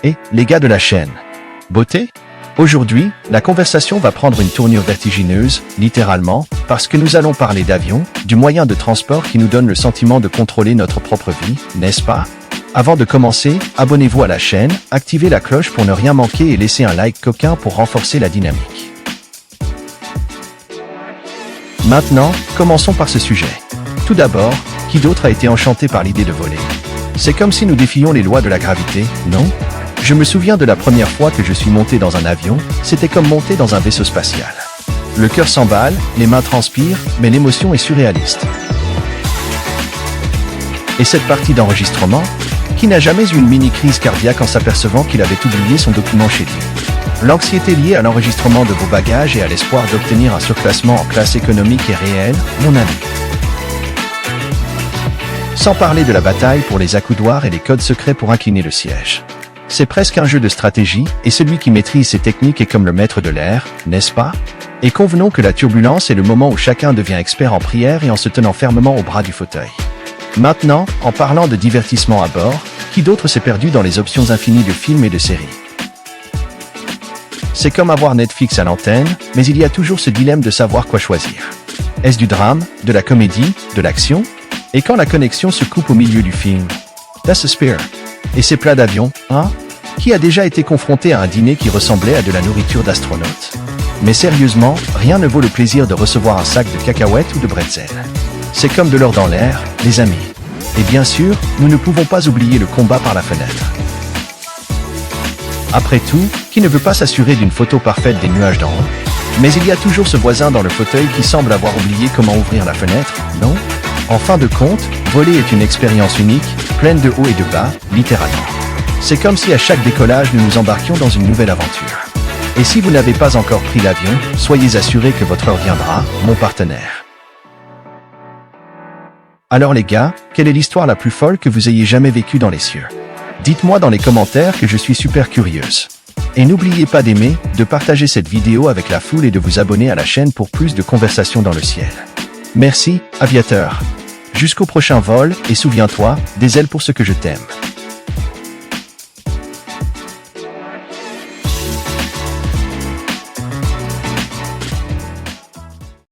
Et les gars de la chaîne. Beauté? Aujourd'hui, la conversation va prendre une tournure vertigineuse, littéralement, parce que nous allons parler d'avion, du moyen de transport qui nous donne le sentiment de contrôler notre propre vie, n'est-ce pas? Avant de commencer, abonnez-vous à la chaîne, activez la cloche pour ne rien manquer et laissez un like coquin pour renforcer la dynamique. Maintenant, commençons par ce sujet. Tout d'abord, qui d'autre a été enchanté par l'idée de voler? C'est comme si nous défions les lois de la gravité, non? Je me souviens de la première fois que je suis monté dans un avion, c'était comme monter dans un vaisseau spatial. Le cœur s'emballe, les mains transpirent, mais l'émotion est surréaliste. Et cette partie d'enregistrement? Qui n'a jamais eu une mini-crise cardiaque en s'apercevant qu'il avait oublié son document chez lui? L'anxiété liée à l'enregistrement de vos bagages et à l'espoir d'obtenir un surclassement en classe économique est réelle, mon ami. Sans parler de la bataille pour les accoudoirs et les codes secrets pour incliner le siège. C'est presque un jeu de stratégie, et celui qui maîtrise ces techniques est comme le maître de l'air, n'est-ce pas? Et convenons que la turbulence est le moment où chacun devient expert en prière et en se tenant fermement au bras du fauteuil. Maintenant, en parlant de divertissement à bord, qui d'autre s'est perdu dans les options infinies de films et de séries? C'est comme avoir Netflix à l'antenne, mais il y a toujours ce dilemme de savoir quoi choisir. Est-ce du drame, de la comédie, de l'action? Et quand la connexion se coupe au milieu du film? That's a spear. Et ces plats d'avion, hein? Qui a déjà été confronté à un dîner qui ressemblait à de la nourriture d'astronaute? Mais sérieusement, rien ne vaut le plaisir de recevoir un sac de cacahuètes ou de bretzels. C'est comme de l'or dans l'air, les amis. Et bien sûr, nous ne pouvons pas oublier le combat par la fenêtre. Après tout, qui ne veut pas s'assurer d'une photo parfaite des nuages d'en haut? Mais il y a toujours ce voisin dans le fauteuil qui semble avoir oublié comment ouvrir la fenêtre, non? En fin de compte, voler est une expérience unique, pleine de hauts et de bas, littéralement. C'est comme si à chaque décollage nous nous embarquions dans une nouvelle aventure. Et si vous n'avez pas encore pris l'avion, soyez assurés que votre heure viendra, mon partenaire. Alors les gars, quelle est l'histoire la plus folle que vous ayez jamais vécue dans les cieux? Dites-moi dans les commentaires que je suis super curieuse. Et n'oubliez pas d'aimer, de partager cette vidéo avec la foule et de vous abonner à la chaîne pour plus de conversations dans le ciel. Merci, aviateur. Jusqu'au prochain vol, et souviens-toi, des ailes pour ce que je t'aime.